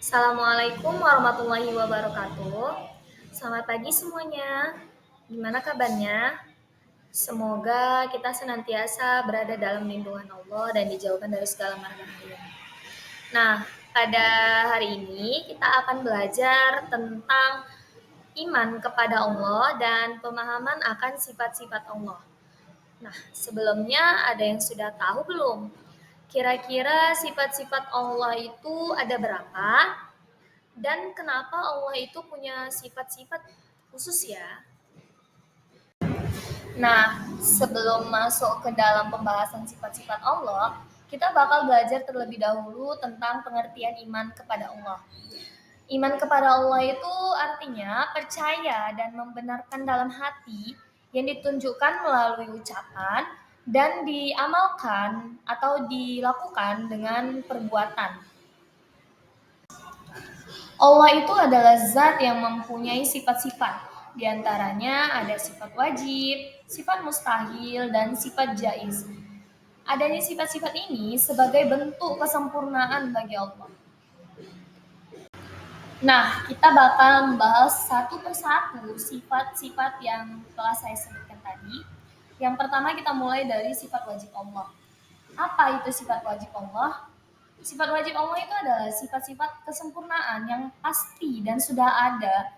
Assalamualaikum warahmatullahi wabarakatuh. Selamat pagi semuanya. Gimana kabarnya? Semoga kita senantiasa berada dalam lindungan Allah dan dijauhkan dari segala mara bahaya. Nah, pada hari ini kita akan belajar tentang iman kepada Allah dan pemahaman akan sifat-sifat Allah. Nah, sebelumnya ada yang sudah tahu belum? Kira-kira sifat-sifat Allah itu ada berapa? Dan kenapa Allah itu punya sifat-sifat khusus ya? Nah, sebelum masuk ke dalam pembahasan sifat-sifat Allah, kita bakal belajar terlebih dahulu tentang pengertian iman kepada Allah. Iman kepada Allah itu artinya percaya dan membenarkan dalam hati yang ditunjukkan melalui ucapan dan diamalkan atau dilakukan dengan perbuatan. Allah itu adalah zat yang mempunyai sifat-sifat. Di antaranya ada sifat wajib, sifat mustahil, dan sifat jaiz. Adanya sifat-sifat ini sebagai bentuk kesempurnaan bagi Allah. Nah, kita bakal membahas satu persatu sifat-sifat yang telah saya sebutkan tadi. Yang pertama kita mulai dari sifat wajib Allah. Apa itu sifat wajib Allah? Sifat wajib Allah itu adalah sifat-sifat kesempurnaan yang pasti dan sudah ada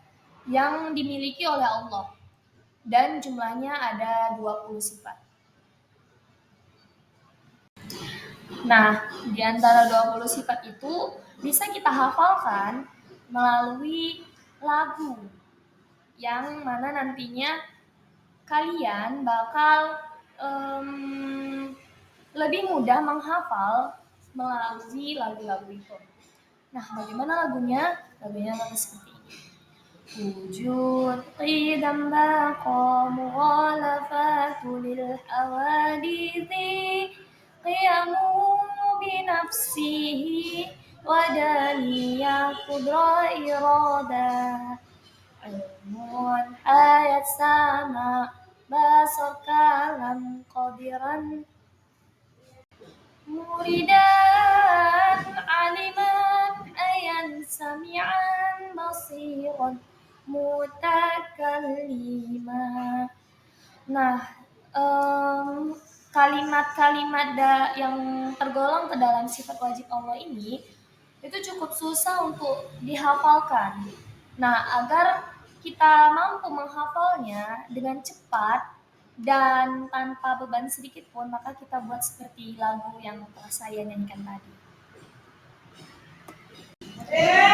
yang dimiliki oleh Allah. Dan jumlahnya ada 20 sifat. Nah, di antara 20 sifat itu bisa kita hafalkan melalui lagu yang mana nantinya kalian bakal lebih mudah menghafal melalui lagu-lagu itu. Nah, bagaimana lagunya? Lagunya nanti seperti ini. Wujud qidam baqa mughalafatu lil hawadithi qiyamu binafsihi wadaniya kudra irada ilmun hayat sama basar kalam qadiran muridan aliman ayan sami'an basiran mutakallima. Nah, kalimat-kalimat yang tergolong ke dalam sifat wajib Allah ini itu cukup susah untuk dihafalkan. Nah, agar kita mampu menghafalnya dengan cepat dan tanpa beban sedikit pun, maka kita buat seperti lagu yang telah saya nyanyikan tadi.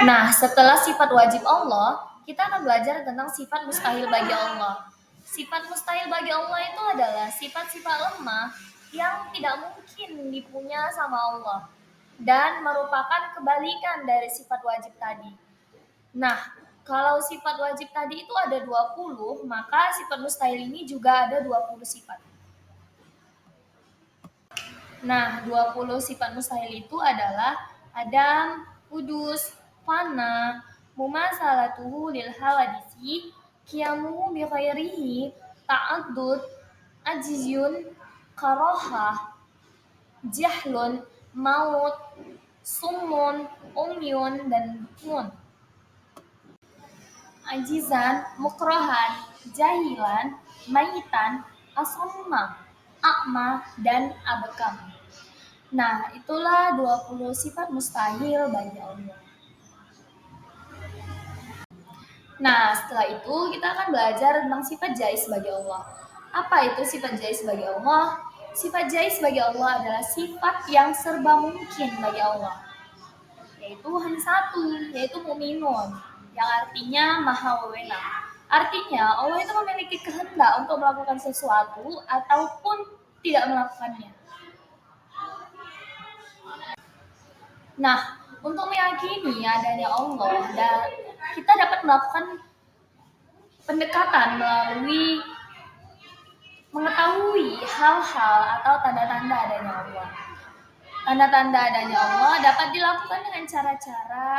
Nah, setelah sifat wajib Allah, kita akan belajar tentang sifat mustahil bagi Allah. Sifat mustahil bagi Allah itu adalah sifat-sifat lemah yang tidak mungkin dipunya sama Allah dan merupakan kebalikan dari sifat wajib tadi. Nah, kalau sifat wajib tadi itu ada 20, maka sifat mustahil ini juga ada 20 sifat. Nah, 20 sifat mustahil itu adalah adam, kudus, fana, mumasalatuhu lil hawadisi, qiyamuhu bi khairihi, ta'addud, ajizun, karohah, jahlun, maut, summun, umyun, dan bukmun. Ajizan, mukrohan, jahilan, mayitan, asomma, akma, dan abekam. Nah, itulah 20 sifat mustahil bagi Allah. Nah, setelah itu kita akan belajar tentang sifat jaiz bagi Allah. Apa itu sifat jaiz bagi Allah? Sifat jaiz bagi Allah adalah sifat yang serba mungkin bagi Allah. Yaitu hanya satu, yaitu mu'minun, yang artinya maha wewenang. Artinya Allah itu memiliki kehendak untuk melakukan sesuatu ataupun tidak melakukannya. Nah, untuk meyakini adanya Allah dan kita dapat melakukan pendekatan melalui mengetahui hal-hal atau tanda-tanda adanya Allah. Tanda-tanda adanya Allah dapat dilakukan dengan cara-cara,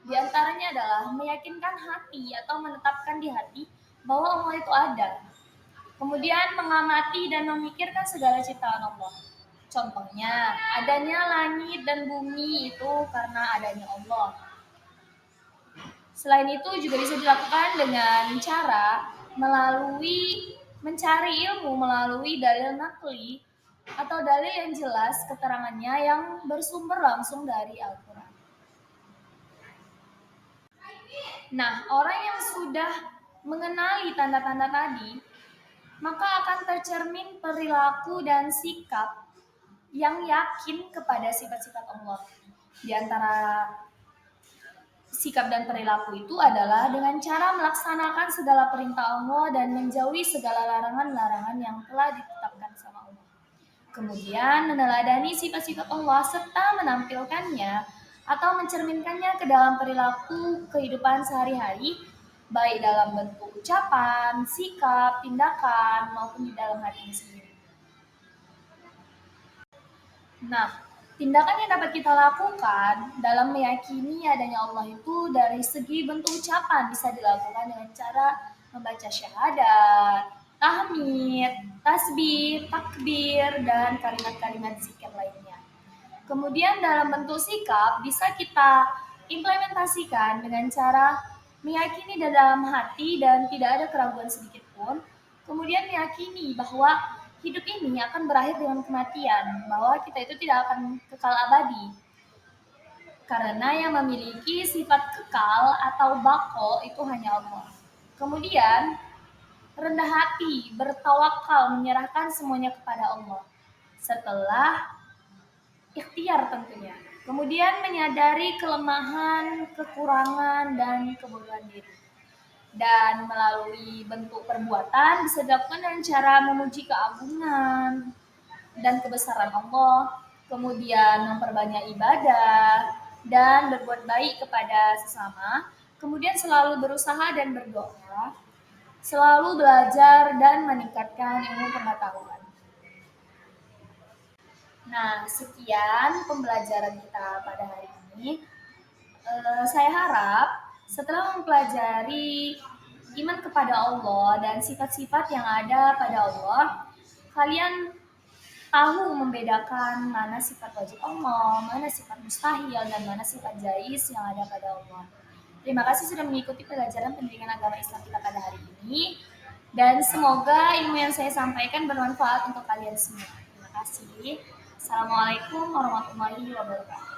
di antaranya adalah meyakinkan hati atau menetapkan di hati bahwa Allah itu ada. Kemudian mengamati dan memikirkan segala ciptaan Allah. Contohnya, adanya langit dan bumi itu karena adanya Allah. Selain itu juga bisa dilakukan dengan cara mencari ilmu melalui dalil nakli atau dalil yang jelas keterangannya yang bersumber langsung dari Al-Quran. Nah, orang yang sudah mengenali tanda-tanda tadi, maka akan tercermin perilaku dan sikap yang yakin kepada sifat-sifat Allah. Di antara sikap dan perilaku itu adalah dengan cara melaksanakan segala perintah Allah dan menjauhi segala larangan-larangan yang telah ditetapkan sama Allah. Kemudian meneladani sifat-sifat Allah serta menampilkannya atau mencerminkannya ke dalam perilaku kehidupan sehari-hari, baik dalam bentuk ucapan, sikap, tindakan, maupun di dalam hatinya sendiri. Nah, tindakan yang dapat kita lakukan dalam meyakini adanya Allah itu dari segi bentuk ucapan bisa dilakukan dengan cara membaca syahadat, tahmid, tasbih, takbir, dan kalimat-kalimat zikir lainnya. Kemudian dalam bentuk sikap bisa kita implementasikan dengan cara meyakini di dalam hati dan tidak ada keraguan sedikit pun. Kemudian meyakini bahwa hidup ini akan berakhir dengan kematian, bahwa kita itu tidak akan kekal abadi. Karena yang memiliki sifat kekal atau bako itu hanya Allah. Kemudian rendah hati, bertawakal, menyerahkan semuanya kepada Allah. Setelah ikhtiar tentunya. Kemudian menyadari kelemahan, kekurangan, dan kebodohan diri. Dan melalui bentuk perbuatan bisa dilakukan dengan cara memuji keagungan dan kebesaran Allah, kemudian memperbanyak ibadah, dan berbuat baik kepada sesama, kemudian selalu berusaha dan berdoa, selalu belajar dan meningkatkan ilmu pengetahuan. Nah, sekian pembelajaran kita pada hari ini. Saya harap setelah mempelajari iman kepada Allah dan sifat-sifat yang ada pada Allah, kalian tahu membedakan mana sifat wajib Allah, mana sifat mustahil, dan mana sifat jais yang ada pada Allah. Terima kasih sudah mengikuti pelajaran pendidikan agama Islam kita pada hari ini. Dan semoga ilmu yang saya sampaikan bermanfaat untuk kalian semua. Terima kasih. Assalamualaikum warahmatullahi wabarakatuh.